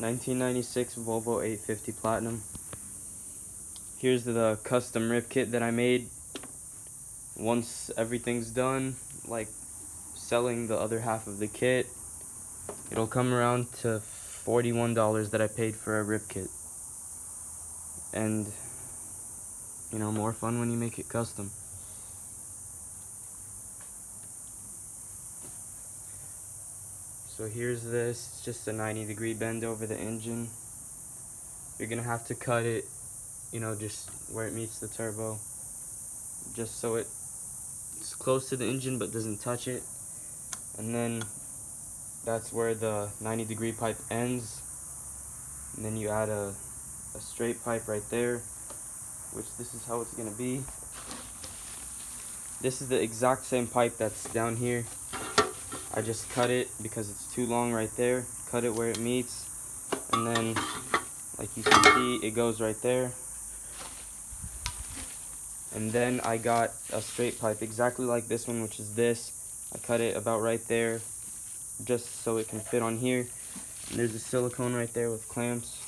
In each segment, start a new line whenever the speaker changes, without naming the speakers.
1996 Volvo 850 Platinum. Here's the custom rip kit that I made. Once everything's done, like selling the other half of the kit, it'll come around to $41 that I paid for a rip kit. And you know, more fun when you make it custom. So here's this, it's just a 90-degree bend over the engine. You're gonna have to cut it, you know, just where it meets the turbo, just so it's close to the engine but doesn't touch it. And then that's where the 90-degree pipe ends. And then you add a straight pipe right there, which this is how it's gonna be. This is the exact same pipe that's down here. I just cut it because it's too long right there. Cut it where it meets, and then, like you can see, it goes right there. And then I got a straight pipe exactly like this one, which is this. I cut it about right there, just so it can fit on here. And there's a silicone right there with clamps.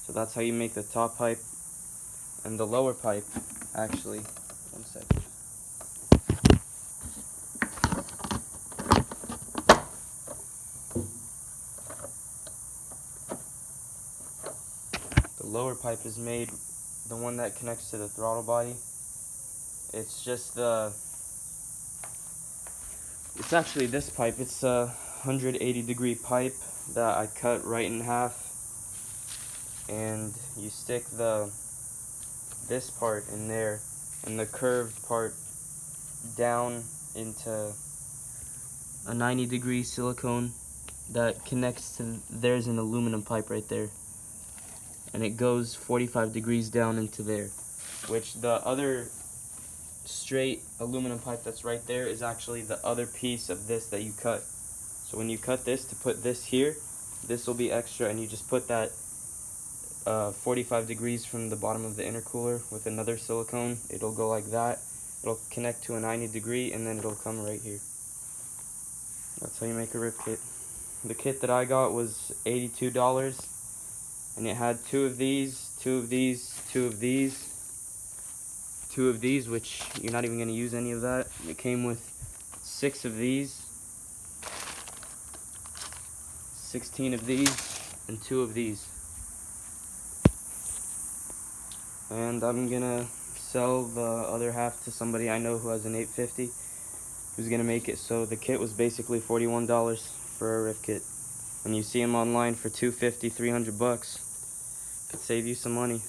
So that's how you make the top pipe. And the lower pipe, actually, one second. The lower pipe is made, the one that connects to the throttle body. It's just it's actually this pipe. It's a 180-degree pipe that I cut right in half. And you stick this part in there and the curved part down into a 90-degree silicone that connects to, there's an aluminum pipe right there. And it goes 45 degrees down into there, which the other straight aluminum pipe that's right there is actually the other piece of this that you cut. So when you cut this to put this here, this will be extra, and you just put that 45 degrees from the bottom of the intercooler with another silicone. It'll go like that. It'll connect to a 90-degree, and then it'll come right here. That's how you make a rip kit. The kit that I got was $82. And it had two of these, which you're not even going to use any of that. It came with 6 of these, 16 of these, and 2 of these. And I'm going to sell the other half to somebody I know who has an 850 who's going to make it. So the kit was basically $41 for a rip kit. When you see them online for $250, $300, could save you some money.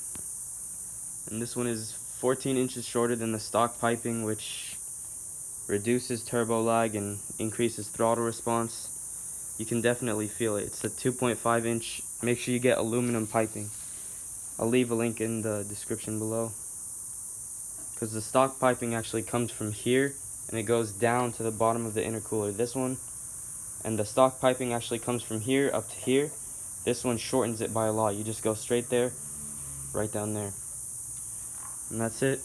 And this one is 14 inches shorter than the stock piping, which reduces turbo lag and increases throttle response. You can definitely feel it. It's a 2.5 inch. Make sure you get aluminum piping. I'll leave a link in the description below. Because the stock piping actually comes from here and it goes down to the bottom of the intercooler. This one, and the stock piping actually comes from here up to here. This one shortens it by a lot. You just go straight there, right down there. And that's it.